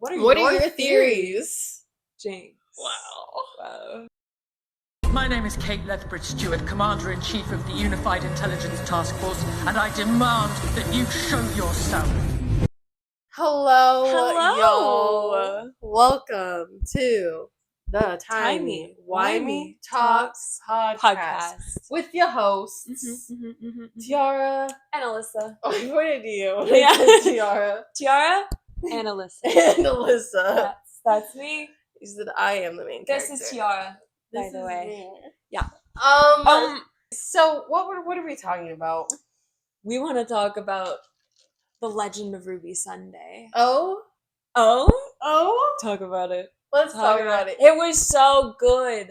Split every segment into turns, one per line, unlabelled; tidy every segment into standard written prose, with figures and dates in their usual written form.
What are
your
your
theories?
Jinx.
Wow.
My name is Kate Lethbridge Stewart, Commander-in-Chief of the Unified Intelligence Task Force, and I demand that you show yourself.
Hello, y'all. Welcome to the Timey-Wimey Talks podcast with your hosts, Tyara
And Alyssa.
Oh, I pointed to you.
Yeah.
Tyara
Tiara and Alyssa.
and Alyssa.
That's me.
You said I am the main
This
character.
is Tiara, by
This
the
is
way.
me.
Yeah.
So what are we talking about?
We want to talk about the Legend of Ruby Sunday.
Oh.
Talk about it.
Let's talk about it.
It was so good.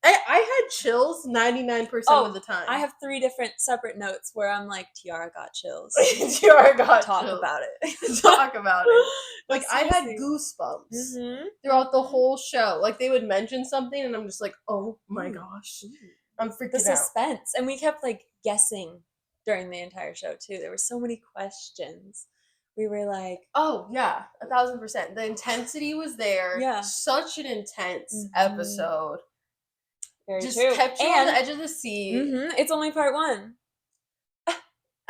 I had chills 99% of the time.
I have 3 different separate notes where I'm like, Tiara got chills.
Tiara got
Talk
chills.
about it.
Talk about it. Like, I had
Seriously.
goosebumps throughout the whole show. Like, they would mention something, and I'm just like, oh my gosh. I'm freaking
the
out.
suspense. And we kept, like, guessing during the entire show, too. There were so many questions. We were like...
Oh, yeah. 1,000%. The intensity was there.
Yeah.
Such an intense episode.
Very
just
true.
kept you on the edge of the seat.
It's only part 1.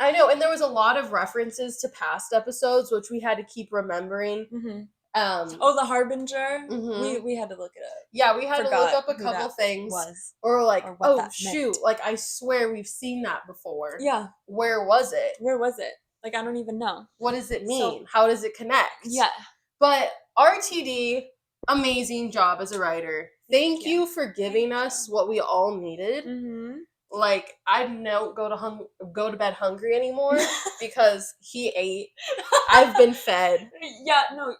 I know, and there was a lot of references to past episodes, which we had to keep remembering.
The Harbinger. We had to look it up.
Yeah, we had to look up a couple things. Or like, oh shoot, like I swear we've seen that before.
Yeah.
Where was it?
Like, I don't even know.
What does it mean? How does it connect?
Yeah.
But RTD, amazing job as a writer. Thank you for giving us what we all needed. Like, I don't go to bed hungry anymore because he ate. I've been fed.
Yeah, no.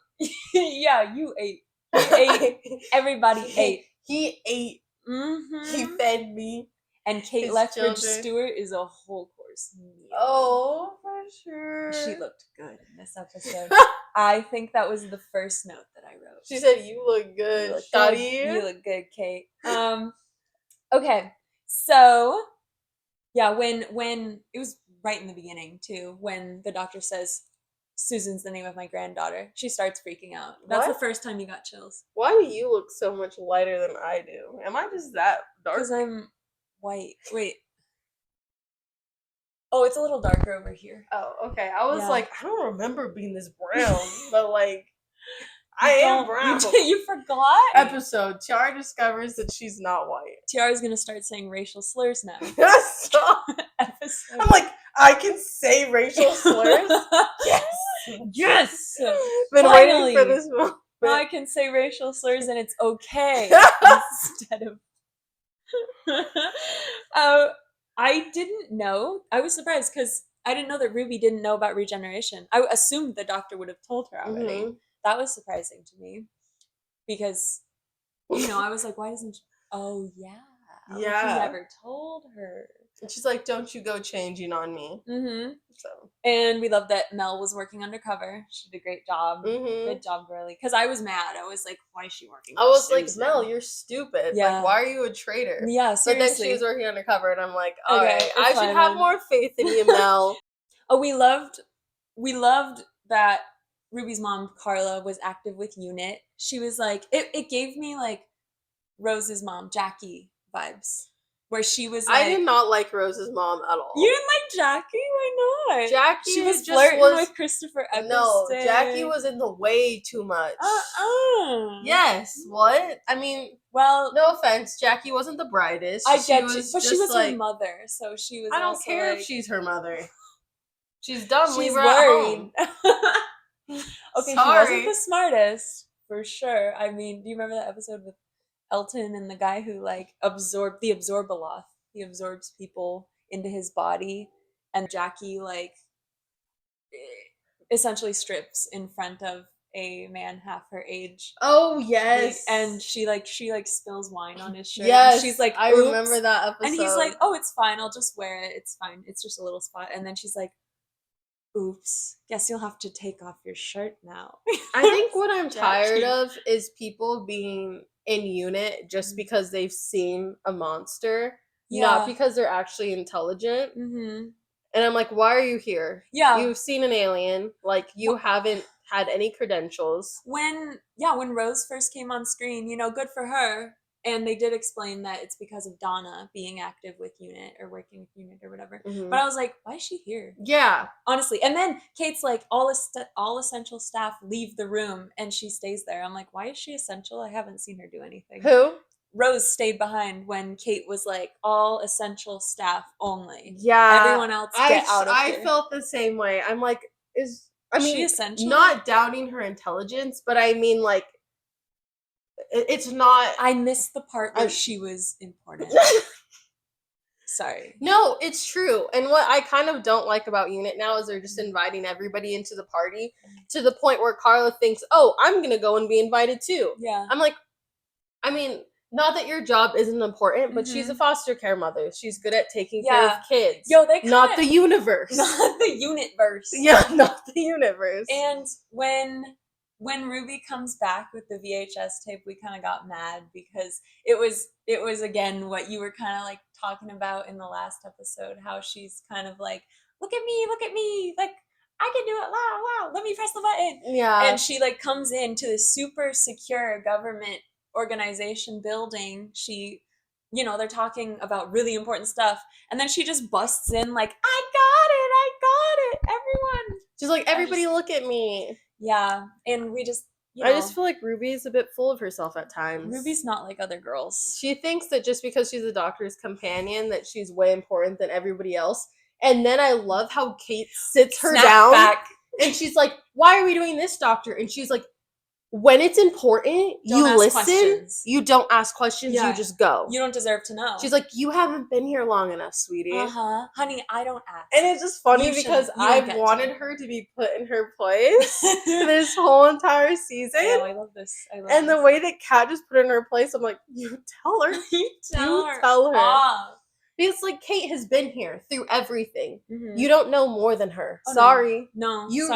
Yeah, you ate. You ate. Everybody ate.
He ate. He fed me.
And Kate Lethbridge Stewart is a whole course meal.
Oh, for sure.
She looked good in this episode. I think that was the first note that I wrote.
She said, "You look good, Shotty.
You look good, Kate." Okay, so yeah, when it was right in the beginning too, when the doctor says Susan's the name of my granddaughter, she starts freaking out. That's the first time you got chills.
Why do you look so much lighter than I do? Am I just that dark?
Because I'm white. Wait. Oh, it's a little darker over here.
Oh, okay. I was like, I don't remember being this brown, but like, I am brown.
You forgot?
Episode, Tiara discovers that she's not white.
Tiara's gonna start saying racial slurs now.
Stop.
Episode.
I'm like, I can say racial slurs? Yes!
Yes!
Been waiting for this moment.
Now I can say racial slurs and it's okay. Instead of... I didn't know. I was surprised because I didn't know that Ruby didn't know about regeneration. I assumed the doctor would have told her already. That was surprising to me because, I was like, why doesn't she? Oh, yeah.
Yeah.
He never told her.
And she's like, don't you go changing on me. So.
And we love that Mel was working undercover. She did a great job. Good job, girly. Because I was mad. I was like, why is she working
I was like, Mel, you're stupid.
Yeah.
Like, why are you a traitor?
Yeah, seriously.
But then she was working undercover, and I'm like, all right, I should
fine,
have more faith in you, Mel.
Oh, we loved that Ruby's mom, Carla, was active with UNIT. She was like, it gave me like Rose's mom, Jackie, vibes. Where she was like...
I did not like Rose's mom at all.
You didn't like Jackie? Why not?
Jackie
she was
just
flirting with Christopher Eccleston.
No, Jackie was in the way too much. Yes, what? I mean,
well,
no offense, Jackie wasn't the brightest.
I get you, but she was her mother, so she was.
I don't care if she's her mother. She's dumb.
She's
leave her worried.
At home. Okay,
Sorry.
She wasn't the smartest for sure. I mean, do you remember that episode with Elton and the guy who like absorbed the Absorbaloth? He absorbs people into his body, and Jackie like essentially strips in front of a man half her age.
Oh yes.
And she spills wine on his shirt.
Yes,
and she's like,
I remember that episode.
And he's like, oh, it's fine. I'll just wear it. It's fine. It's just a little spot. And then she's like, oops, guess you'll have to take off your shirt now.
I think what I'm tired of is people being in UNIT just because they've seen a monster, not because they're actually intelligent. And I'm like, why are you here?
Yeah.
You've seen an alien. Like, you haven't had any credentials.
When Rose first came on screen, good for her. And they did explain that it's because of Donna being active with UNIT or working with UNIT or whatever.
Mm-hmm.
But I was like, why is she here?
Yeah.
Honestly. And then Kate's like, all essential staff leave the room, and she stays there. I'm like, why is she essential? I haven't seen her do anything.
Who?
Rose stayed behind when Kate was like, all essential staff only.
Yeah.
Everyone else get out of here.
I felt the same way. I'm like,
she essential?
Not doubting her intelligence, but I mean, like, it's not.
I missed the part where she was important. Sorry.
No, it's true. And what I kind of don't like about UNIT now is they're just inviting everybody into the party to the point where Carla thinks, oh, I'm going to go and be invited too.
Yeah.
I'm like, I mean, not that your job isn't important, but she's a foster care mother. She's good at taking care of kids.
Yo,
not the universe.
Not the UNIT-verse.
Yeah, not the universe.
And when Ruby comes back with the VHS tape, we kind of got mad because it was again what you were kind of like talking about in the last episode, how she's kind of like, look at me, like I can do it, wow, let me press the button.
Yeah.
And she like comes into this super secure government organization building. She, they're talking about really important stuff, and then she just busts in like, I got it, everyone.
She's like, everybody look at me.
Yeah, and we just,
I just feel like Ruby's a bit full of herself at times.
Ruby's not like other girls.
She thinks that just because she's a doctor's companion that she's way important than everybody else. And then I love how Kate sits her down
back.
And she's like, why are we doing this, doctor? And she's like, when it's important, you listen. Questions. You don't ask questions. Yeah. You just go.
You don't deserve to know.
She's like, you haven't been here long enough, sweetie.
Honey, I don't ask.
And it's just funny because I've wanted her to be put in her place this whole entire season.
Oh, I love this.
The way that Kat just put her in her place, I'm like, you tell her.
you tell her.
Ah. Because, like, Kate has been here through everything. Mm-hmm. You don't know more than her.
Oh,
sorry.
No,
you're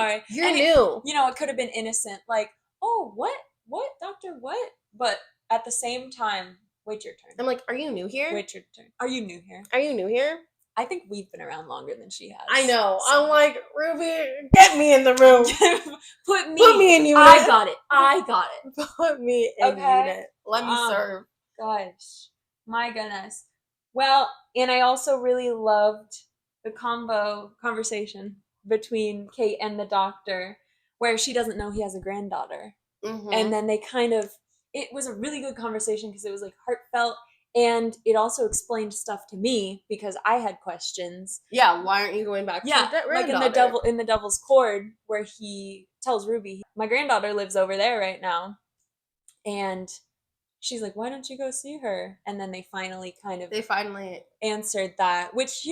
new. It could have been innocent. Like, oh, what, doctor, what? But at the same time, wait your turn.
I'm like, are you new here?
Wait your turn. Are you new here? I think we've been around longer than she has.
I know. So. I'm like, Ruby, get me in the room.
Put me in
unit.
I got it.
Put me in unit. Let me serve.
Gosh. My goodness. Well, and I also really loved the conversation between Kate and the doctor, where she doesn't know he has a granddaughter. Mm-hmm. And then it was a really good conversation because it was like heartfelt, and it also explained stuff to me because I had questions.
Yeah, why aren't you going back to your granddaughter?
Like in the Devil's Cord, where he tells Ruby, my granddaughter lives over there right now. And she's like, why don't you go see her? And then they finally answered that, which,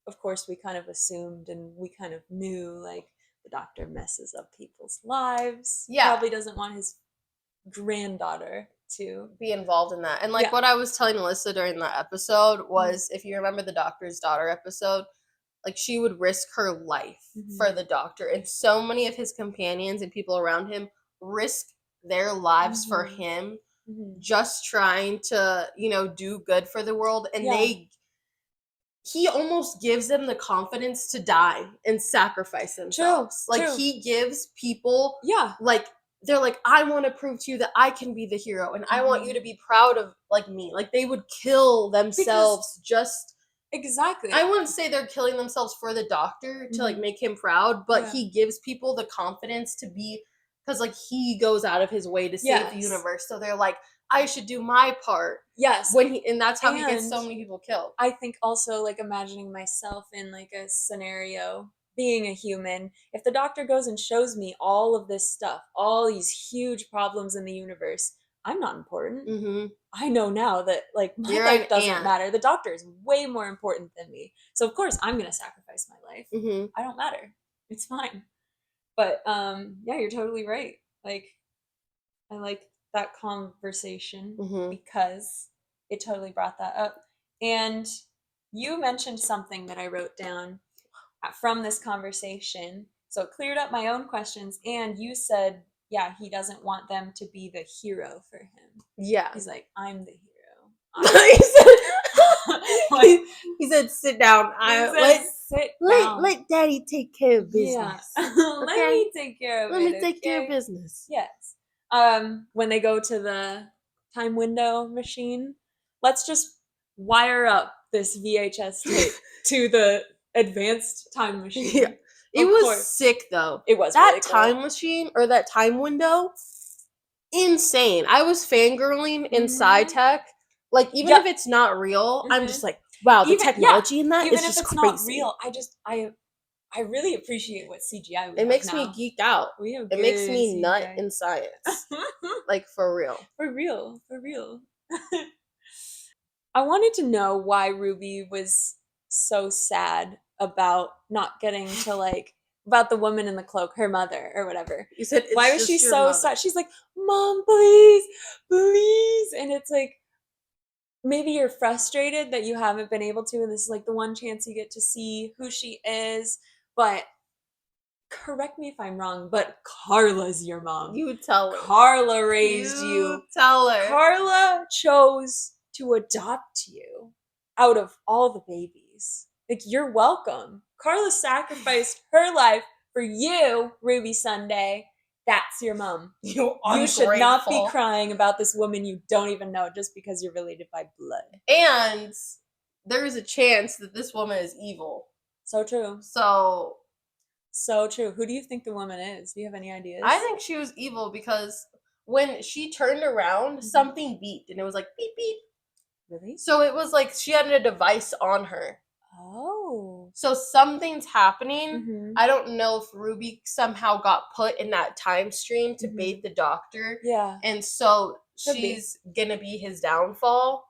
of course we kind of assumed and we kind of knew, like, the doctor messes up people's lives.
Yeah.
Probably doesn't want his granddaughter to
be involved in that. And like what I was telling Alyssa during that episode was, if you remember the doctor's daughter episode, like she would risk her life for the doctor. And so many of his companions and people around him risk their lives for him, just trying to, do good for the world. And he almost gives them the confidence to die and sacrifice themselves. True. He gives people, like, they're like, I want to prove to you that I can be the hero, and I want you to be proud of, like, me. Like, they would kill themselves
Exactly.
I wouldn't say they're killing themselves for the doctor to, like, make him proud, but he gives people the confidence to be, because, like, he goes out of his way to save the universe. So they're like, I should do my part.
Yes.
And that's how he gets so many people killed.
I think also, like, imagining myself in, like, a scenario, being a human, if the doctor goes and shows me all of this stuff, all these huge problems in the universe, I'm not important. Mm-hmm. I know now that, like, my life doesn't matter. The doctor is way more important than me. So, of course, I'm going to sacrifice my life. Mm-hmm. I don't matter. It's fine. But, you're totally right. Like, I like that conversation because it totally brought that up. And you mentioned something that I wrote down from this conversation. So it cleared up my own questions. And you said, he doesn't want them to be the hero for him. Yeah. He's like, I'm the hero. Like,
he said, "Sit down.
sit down.
Let Daddy take care of business.
Yeah. Let
Okay?
me take care of
Let
it.
me take care of
okay?
business."
Yes. When they go to the time window machine, let's just wire up this VHS tape to the advanced time machine.
Yeah. It
Of
was
course.
sick though.
It was
That
really cool.
time machine or that time window, insane. I was fangirling in Sutekh. Like, even
Yep.
if it's not real, I'm
Mhm.
just like, wow, the
Even-
technology in that
Even
is
if
just
it's
crazy.
not real, I really appreciate what CGI we
It
have
makes
now.
me geek out.
We have
It makes
good
me nut
CGI.
in science. Like, for real.
For real. For real. I wanted to know why Ruby was so sad about not getting to, like, about the woman in the cloak, her mother or whatever.
You said, it's
Why was
just
she
your
so
mother.
sad? She's like, Mom, please, please. And it's like, maybe you're frustrated that you haven't been able to, and this is like the one chance you get to see who she is. But correct me if I'm wrong, but Carla's your mom.
You tell her.
Carla raised you.
Tell her.
Carla chose to adopt you out of all the babies. Like, you're welcome. Carla sacrificed her life for you, Ruby Sunday. That's your mom.
You
should not be crying about this woman you don't even know just because you're related by blood.
And there is a chance that this woman is evil.
So true.
So
true. Who do you think the woman is? Do you have any ideas?
I think she was evil because when she turned around, something beeped and it was like beep beep.
Really?
So it was like she had a device on her.
Oh.
So something's happening.
Mm-hmm.
I don't know if Ruby somehow got put in that time stream to bait the doctor.
Yeah.
And so
Could
she's gonna be his downfall,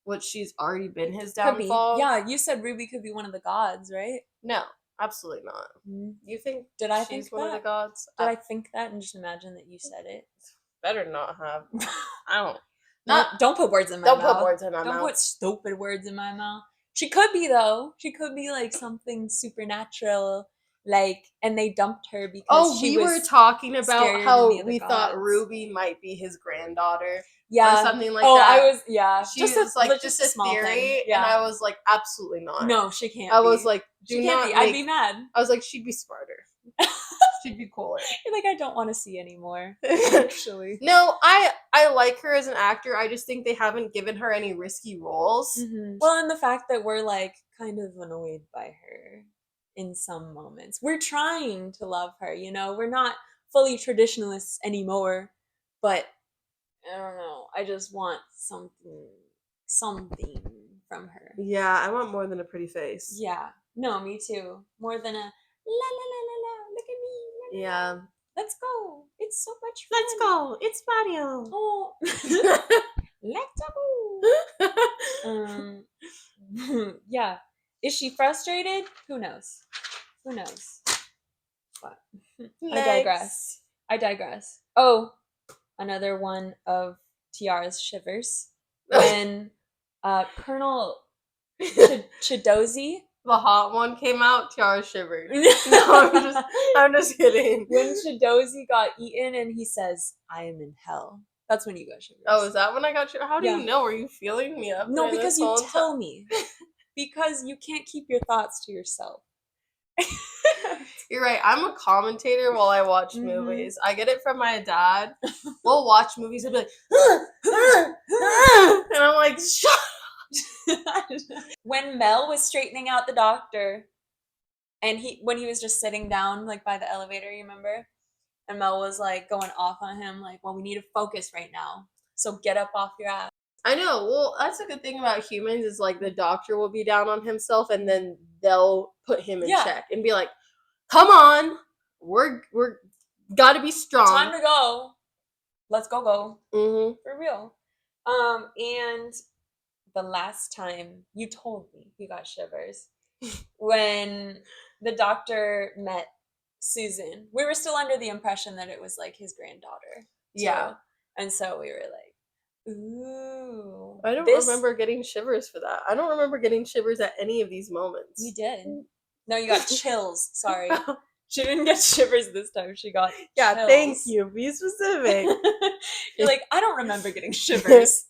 which she's already been his downfall.
Yeah, you said Ruby could be one of the gods, right?
No, absolutely not.
Mm-hmm.
You think
Did I
she's
think
one of
that?
the gods?
Did I think that and just imagine that you said it?
Better not have. I don't.
Don't put words in my mouth.
Don't put words in my mouth.
Don't put stupid words in my mouth. She could be, though. She could be like something supernatural, like, and they dumped her because
we were talking about how we thought Ruby might be his granddaughter.
Yeah.
Or something like that.
I was, yeah.
She was like, just a
small
theory.
Thing. Yeah.
And I was like, absolutely not.
No, she can't
I
be.
was like,
she can't be. I'd be mad.
I was like, she'd be smarter. She'd be cooler.
You're like, I don't want to see anymore. Actually.
No, I like her as an actor. I just think they haven't given her any risky roles.
Mm-hmm. Well, and the fact that we're like kind of annoyed by her in some moments. We're trying to love her, you know? We're not fully traditionalists anymore, but I don't know. I just want something from her.
Yeah, I want more than a pretty face.
Yeah. No, me too. More than a la la la la la. Look at me. La, la,
yeah.
La. Let's go. It's so much fun.
Let's go. It's Mario.
Oh. Let's go. Yeah. Is she frustrated? Who knows? But I digress. Oh, another one of Tiara's shivers. When Colonel Chidozie,
the hot one, came out, Tiara shivered. No, I'm just kidding.
When Chidozie got eaten and he says, I am in hell. That's when you got shivers.
Oh, is that when I got shivers? How do you know? Are you feeling me up?
No, because you tell me. Because you can't keep your thoughts to yourself.
You're right. I'm a commentator while I watch movies. I get it from my dad. We'll watch movies and be like, and I'm like, shut up.
When Mel was straightening out the doctor, and when he was just sitting down like by the elevator, you remember? And Mel was like going off on him, like, well, we need to focus right now. So get up off your ass.
I know. Well, that's a good thing about humans is like the doctor will be down on himself and then they'll put him in check and be like, come on, we're gotta be strong.
Time to go. Let's go.
Mm-hmm.
For real. And the last time you told me you got shivers when the doctor met Susan. We were still under the impression that it was like his granddaughter. Too.
Yeah.
And so we were like, ooh.
I don't remember getting shivers for that. I don't remember getting shivers at any of these moments.
You did. No, you got chills. Sorry. She didn't get shivers this time. She got chills.
Thank you. Be specific.
You're like, I don't remember getting shivers.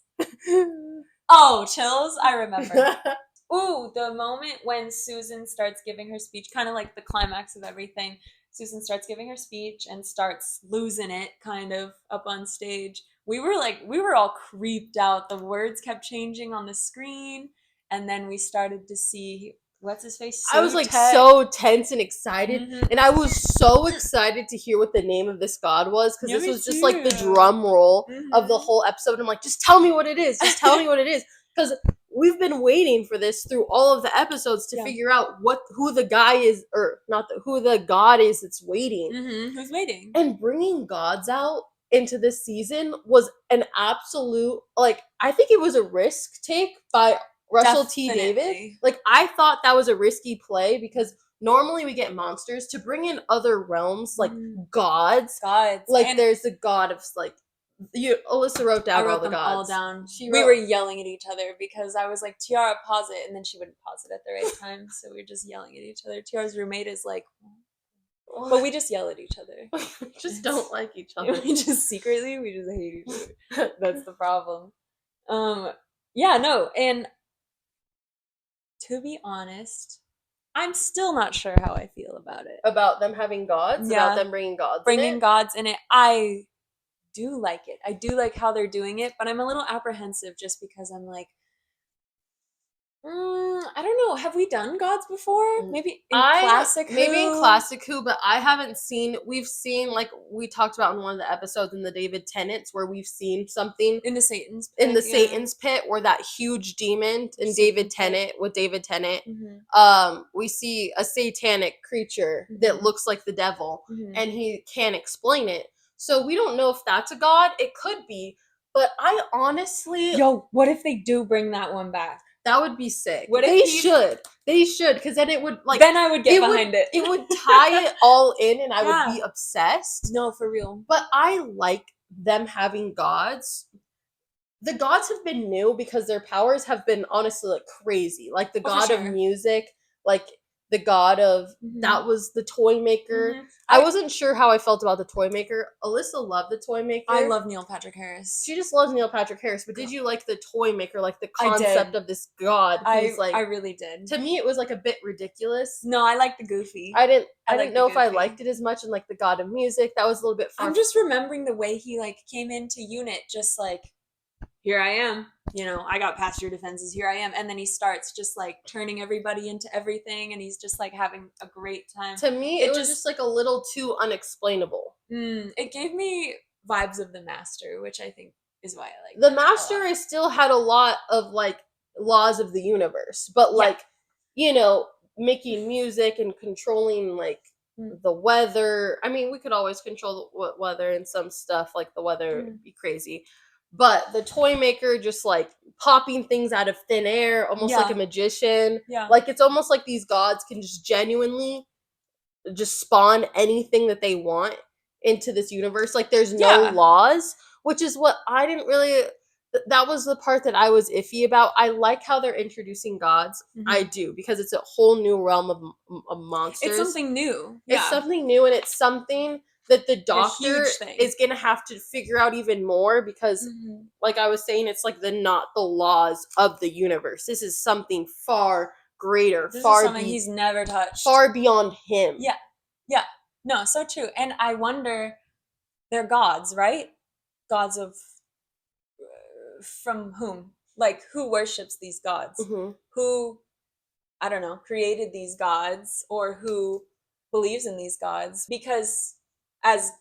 Oh, chills. I remember. Ooh, the moment when Susan starts giving her speech, kind of like the climax of everything. Susan starts giving her speech and starts losing it kind of up on stage. We were all creeped out. The words kept changing on the screen. And then we started to see, what's his face?
I was like
Sutekh.
so tense and excited.
Mhm.
And I was so excited to hear what the name of this god was. Because
Yeah,
this
me
was just like the
too.
drum roll of the
Mhm.
whole episode. I'm like, just tell me what it is. Just tell me what it is. Because we've been waiting for this through all of the episodes to
Yeah.
figure out who the guy is, or not who the god is that's waiting.
Who's waiting?
And bringing gods out into this season was an absolute, like, I think it was a risk take by Russell T. David.
Definitely.
Like, I thought that was a risky play because normally we get monsters to bring in other realms, like gods.
Gods.
Like,
And
there's the god of, like, Alyssa wrote down
I wrote
all the
them all
gods.
down.
She
We
wrote-
were yelling at each other because I was like, Tiara, pause it. And then she wouldn't pause it at the right time. So we were just yelling at each other. Tiara's roommate is like, but we just yell at each other.
just don't like each other.
We just secretly, we just hate each other. That's the problem. Yeah, no. And to be honest, I'm still not sure how I feel about it.
About them having gods?
Yeah.
About them bringing gods in
Bringing
it?
gods in it. I do like it. I do like how they're doing it, but I'm a little apprehensive just because I'm like, I don't know. Have we done gods before? Maybe in classic Who?
Maybe in classic Who, but I haven't seen. We've seen, like we talked about in one of the episodes in the David Tennant's, where we've seen something
in the Satan's pit,
in the Satan's pit, where that huge demon in David Tennant with David Tennant. We see a satanic creature that looks like the devil, and he can't explain it. So we don't know if that's a god. It could be, but I honestly,
what if they do bring that one back?
That would be sick.
What
they
if
should. They should, because then it would, like...
Then I would get behind it.
It would tie it all in, and I would be obsessed.
No, for real.
But I like them having gods. The gods have been new because their powers have been, honestly, like, crazy. Like, the god of music, like... The god of that was the toy maker. I wasn't sure how I felt about the toy maker. Alyssa loved the toy maker.
I love Neil Patrick Harris.
She just loves Neil Patrick Harris. But did you like the toy maker, like the concept of this god?
I really did.
To me, it was like a bit ridiculous.
No, I like the goofy.
I didn't know if I liked it as much, and like the god of music, that was a little bit far.
I'm just remembering the way he like came into unit, just like, here I am. You know, I got past your defenses. Here I am. And then he starts just like turning everybody into everything. And he's just like having a great time.
To me, it was just like a little too unexplainable.
It gave me vibes of the Master, which I think is why I like
the Master. Still had a lot of like laws of the universe, but like, you know, making music and controlling like the weather. I mean, we could always control the weather and some stuff, like the weather would be crazy. But the toy maker just like popping things out of thin air, almost like a magician.
Yeah.
Like it's almost like these gods can just genuinely just spawn anything that they want into this universe. Like there's no laws, which is what I didn't really... That was the part that I was iffy about. I like how they're introducing gods. I do, because it's a whole new realm of monsters.
It's something new.
It's something new, and it's something that the Doctor is going to have to figure out even more, because like I was saying, it's like not the laws of the universe. This is something far greater,
this is something he's never touched.
Far beyond him.
Yeah. No, so true. And I wonder, they're gods, right? Gods of... from whom? Like, who worships these gods? Who, I don't know, created these gods, or who believes in these gods? Because as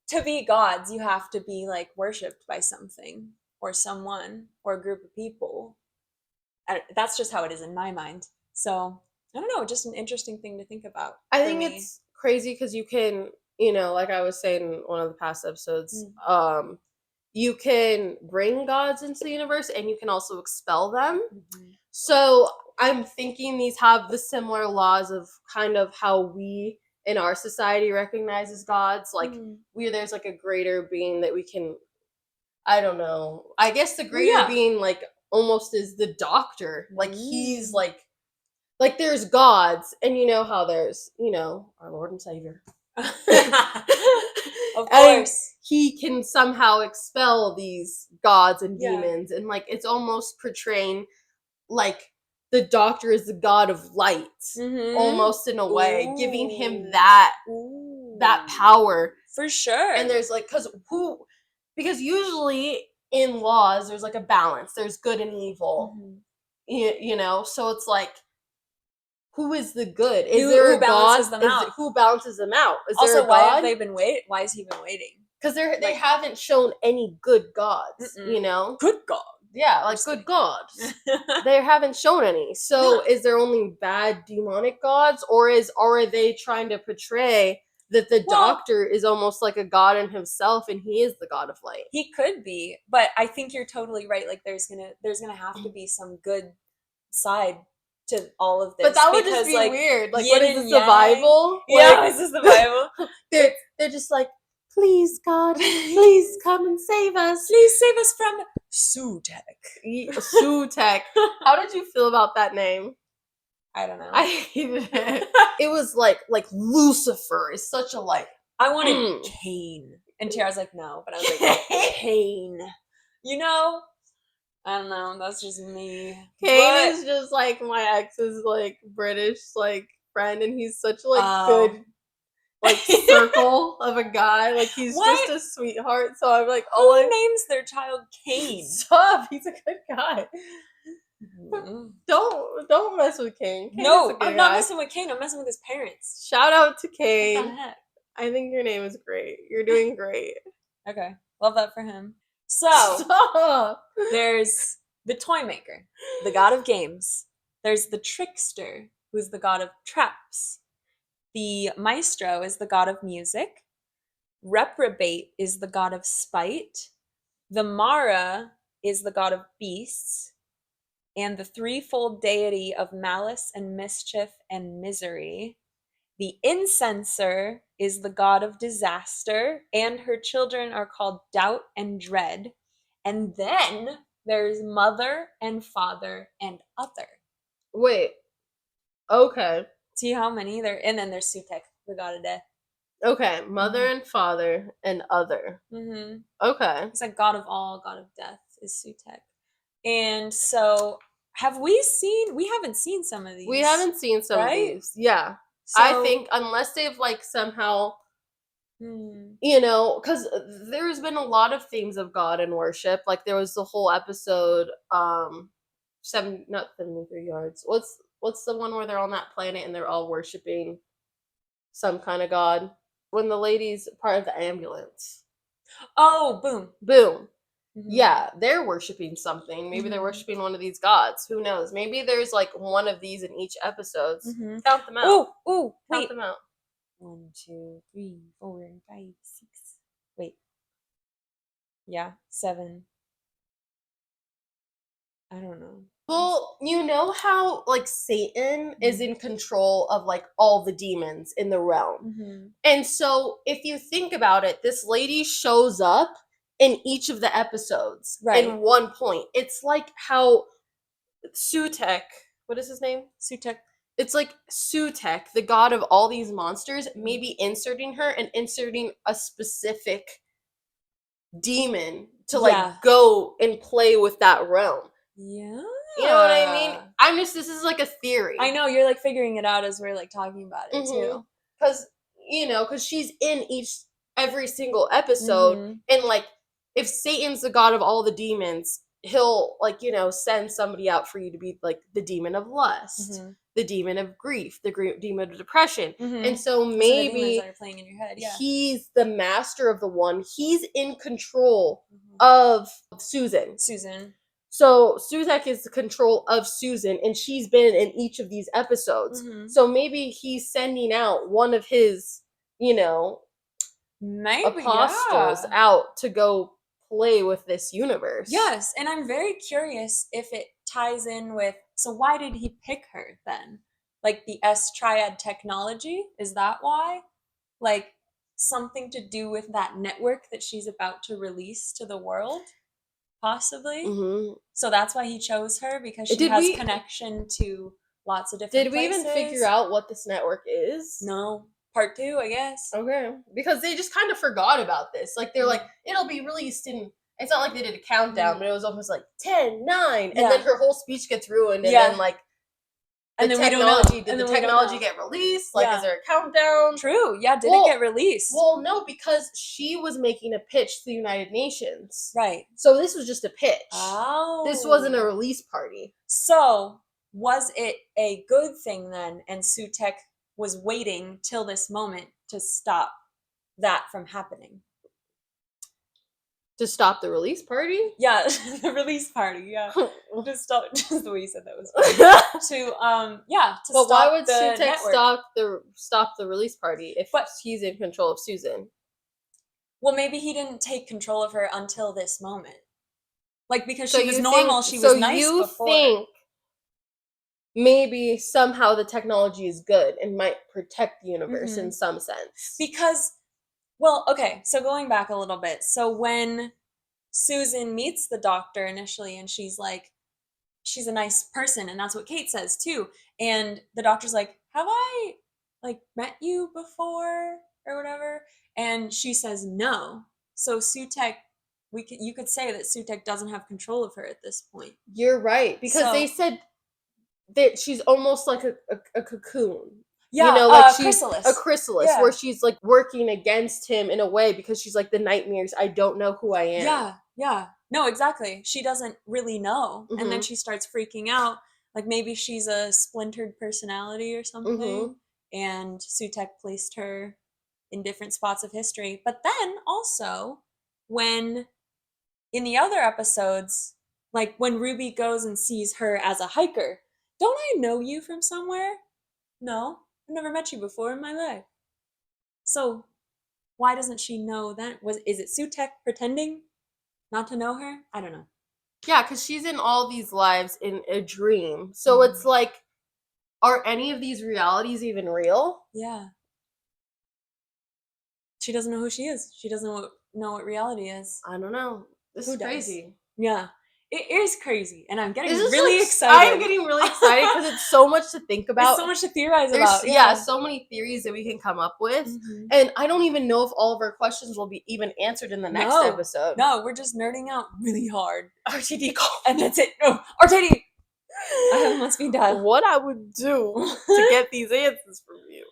to be gods, you have to be like worshipped by something or someone or a group of people. That's just how it is in my mind. So I don't know, just an interesting thing to think about.
I think it's crazy because you can, you know, like I was saying in one of the past episodes, you can bring gods into the universe and you can also expel them. So I'm thinking these have the similar laws of kind of how we in our society recognize as gods. Like there's like a greater being that we can, I don't know. I guess the greater being like almost is the Doctor. Like he's like there's gods, and you know how there's, you know, our Lord and Savior.
Of
And
course.
he can somehow expel these gods and
Yeah.
demons, and like it's almost portraying like the Doctor is the god of light, almost in a way, giving him that power
for sure.
And there's like, because usually in laws there's like a balance. There's good and evil, you know. So it's like, who is the good? Is there a god? Who balances them out? Is
also,
there a god?
why have they been waiting? Why has he been waiting?
Because they haven't shown any good gods, you know?
Good god.
Yeah, like good gods. They haven't shown any. So is there only bad demonic gods, or are they trying to portray that the Doctor is almost like a god in himself and he is the god of light?
He could be, but I think you're totally right. Like there's gonna have to be some good side to all of this.
But that would just be like, weird. Like, what is this, the Bible?
Yeah, is this the Bible?
they're just like, please, God, please come and save us.
Please save us from Sutekh.
Sutekh. How did you feel about that name?
I don't know.
I hated it. It was like Lucifer is such a like.
I wanted Cain, and Tiara's like, no, but I was like, Cain. You know. I don't know. That's just me.
Cain is just like my ex's like British like friend, and he's such like good like circle of a guy. Like he's just a sweetheart. So I'm like,
who names their child Cain?
Stop. He's a good guy. Don't mess with Cain.
No, I'm not messing with Cain. I'm messing with his parents.
Shout out to Cain.
What the heck?
I think your name is great. You're doing great.
Okay, love that for him. So, there's the toy maker, the god of games. There's the trickster, who's the god of traps. The maestro is the god of music. Reprobate is the god of spite. The Mara is the god of beasts. And the threefold deity of malice and mischief and misery. The incenser is the god of disaster, and her children are called doubt and dread. And then there's mother and father and other.
Wait. Okay.
See how many there? And then there's Sutekh, the god of death.
Okay, mother and father and other. Okay.
It's like god of all, god of death is Sutekh. And so, we haven't seen some of these.
We haven't seen some of these. Yeah. So, I think unless they've like somehow, you know, because there's been a lot of themes of God and worship. Like there was the whole episode, not 73 yards. What's the one where they're on that planet and they're all worshiping some kind of god? When the lady's part of the ambulance.
Oh, boom.
Boom. Yeah, they're worshiping something. Maybe they're worshiping one of these gods. Who knows? Maybe there's like one of these in each episode. Count them out.
Ooh,
count them out.
1, 2, 3, 4, 5, 6. Wait. Yeah, 7. I don't know.
Well, you know how like Satan is in control of like all the demons in the realm. And so if you think about it, this lady shows up in each of the episodes in one point. It's like how Sutekh, what is his name?
Sutekh.
It's like Sutekh, the god of all these monsters, maybe inserting her and inserting a specific demon to like go and play with that realm.
Yeah.
You know what I mean? This is like a theory.
I know, you're like figuring it out as we're like talking about it too.
Because she's in every single episode, and like if Satan's the god of all the demons, he'll like, you know, send somebody out for you to be like the demon of lust, the demon of grief, the demon of depression. And so maybe
that are playing in your head.
He's the master of the one. He's in control of Susan. So Sutekh is the control of Susan, and she's been in each of these episodes. So maybe he's sending out one of his, you know, apostles out to go play with this universe.
Yes, and I'm very curious if it ties in with, so why did he pick her then? Like the Triad Technology? Is that why? Like something to do with that network that she's about to release to the world? Possibly. So that's why he chose her, because she has connection to lots of different places.
Did we even figure out what this network is?
No. part 2, I guess.
Okay. Because they just kind of forgot about this. Like, they're like, it'll be released in... It's not like they did a countdown, but it was almost like 10, 9, and then her whole speech gets ruined, and then, like,
and then we don't know.
Did the technology get released? Like, is there a countdown?
True. Yeah, did it get released?
Well, no, because she was making a pitch to the United Nations.
Right.
So this was just a pitch.
Oh.
This wasn't a release party.
So, was it a good thing then, and Sutekh was waiting till this moment to stop that from happening?
To stop the release party?
Yeah, the release party, yeah. Just the way you said that was funny. To
but
stop
why would
the
Sutekh
network.
stop the release party if he's in control of Susan?
Well, maybe he didn't take control of her until this moment. Like, because she was normal, she was nice before. So you think
maybe somehow the technology is good and might protect the universe in some sense?
Because... Well, okay, so going back a little bit. So when Susan meets the Doctor initially, and she's like, she's a nice person, and that's what Kate says too. And the Doctor's like, have I, like, met you before or whatever? And she says no. So Sutekh, you could say that Sutekh doesn't have control of her at this point.
You're right, because they said that she's almost like a cocoon.
Yeah,
you know, like she's
chrysalis.
A chrysalis, where she's like working against him in a way, because she's like the nightmares. I don't know who I am.
Yeah. No, exactly. She doesn't really know. And then she starts freaking out. Like, maybe she's a splintered personality or something. And Sutekh placed her in different spots of history. But then also, when in the other episodes, like when Ruby goes and sees her as a hiker, don't I know you from somewhere? No. I've never met you before in my life. So, why doesn't she know that? Is it Sutekh pretending not to know her? I don't know.
Yeah, because she's in all these lives in a dream. So it's like, are any of these realities even real?
Yeah. She doesn't know who she is. She doesn't know what reality is.
I don't know. This is crazy.
Yeah. It is crazy, and I'm getting really excited.
I'm getting really excited because it's so much to think about.
There's so much to theorize about.
Yeah, so many theories that we can come up with. And I don't even know if all of our questions will be even answered in the next episode.
No, we're just nerding out really hard.
RTD call.
And that's it. No, RTD! I must be done.
What I would do to get these answers from you.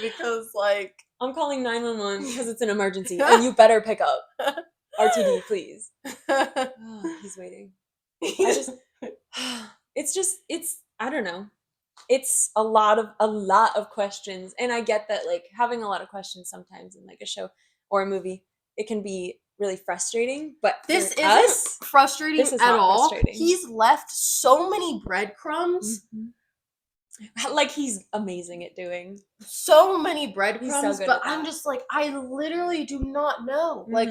Because, like...
I'm calling 911 because it's an emergency, and you better pick up. RTD, please. He's waiting. I don't know. It's a lot of questions, and I get that, like, having a lot of questions sometimes in like a show or a movie, it can be really frustrating, but
this isn't frustrating at all. He's left so many breadcrumbs.
Like, he's amazing at doing
so many breadcrumbs,
so
but I'm just like, I literally do not know. Like,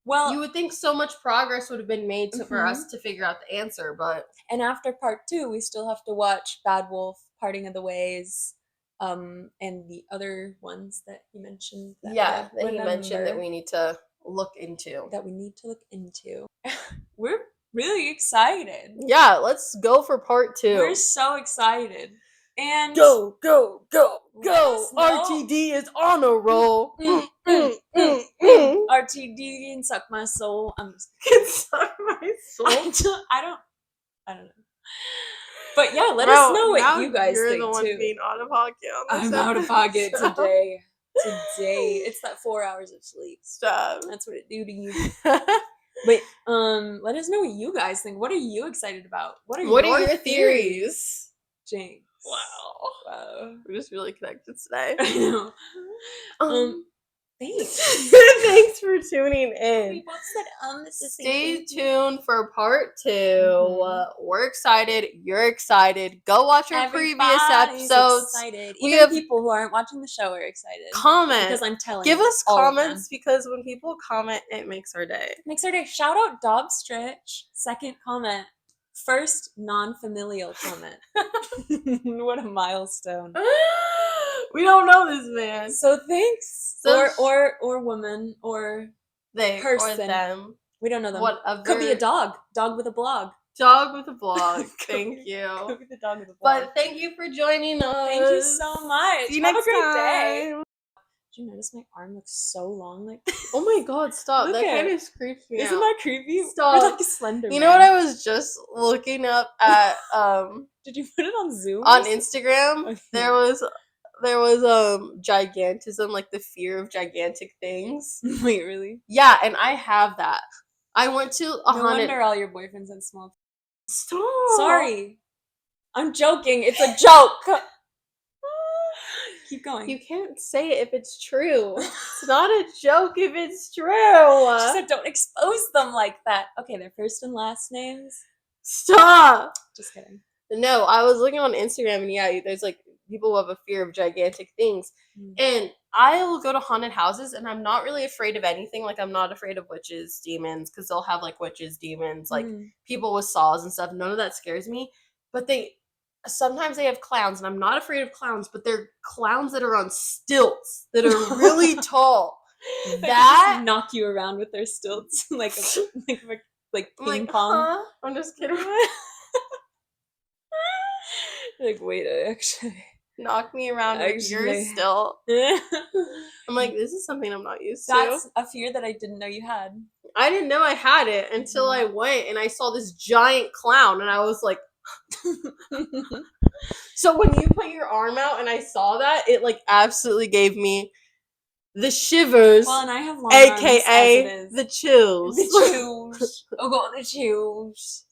well, you would think so much progress would have been made for us to figure out the answer, but...
And after part 2, we still have to watch Bad Wolf, Parting of the Ways, and the other ones that you mentioned.
That he mentioned that we need to look into.
We're really excited.
Yeah, let's go for part 2.
We're so excited. And
go! RTD is on a roll.
RTD can suck my soul. I'm just
can suck my soul.
I don't know. But yeah, let us know what you guys think too. You're the one
being out of pocket on this.
I'm out of pocket today. It's that 4 hours of sleep.
Stop.
That's what it do to you. Wait, let us know what you guys think. What are you excited about? What are your theories? James.
Wow. We're just really connected today.
I know. Thanks.
Thanks for tuning in.
We both said this is
Stay tuned for part 2. We're excited. You're excited. Go watch our previous episodes.
Excited. Even people who aren't watching the show are excited.
Comment.
Because I'm telling
Give us comments, because when people comment, it makes our day. Shout
out Dob Stretch. Second comment. First non-familial comment. What a milestone.
We don't know this man.
So thanks. Or woman, or
they,
person.
or them.
We don't know them.
Whatever.
Could be a dog. Dog with a blog.
Dog with a blog. Thank you.
Go with the dog with a blog.
But thank you for joining us.
Thank you so much.
See you
Have
next
a great
time.
day. Did you notice my arm looks so long? Like,
Oh my god, stop.
Look
That
at
kind
it.
of creeps me out.
isn't that creepy?
Stop.
You're like a slender
You know what I was just looking up at
Did you put it on Zoom?
on Instagram?
Okay.
There was gigantism, like the fear of gigantic things.
Wait, really?
Yeah, and I have that. I went to a
No
haunted.
wonder all your boyfriends had small.
Stop.
Sorry. I'm joking. It's a joke. Keep going.
You can't say it if it's true. It's not a joke if it's true.
She said don't expose them like that. Okay, their first and last names.
Stop.
Just kidding.
No, I was looking on Instagram and yeah, there's like people who have a fear of gigantic things. And I will go to haunted houses and I'm not really afraid of anything. Like I'm not afraid of witches, demons, because they'll have like witches, demons, like people with saws and stuff. None of that scares me. But sometimes they have clowns and I'm not afraid of clowns, but they're clowns that are on stilts that are really tall.
That just knock you around with their stilts like ping pong.
Huh? I'm just kidding.
Like, wait, actually.
Knock me around with your stilt. I'm like, this is something I'm not used to.
That's a fear that I didn't know you had.
I didn't know I had it until I went and I saw this giant clown and I was like, so when you put your arm out and I saw that, it like absolutely gave me the shivers.
Well, and I have long
AKA
arms as it is.
the chills.
The chills. Oh god, the chills.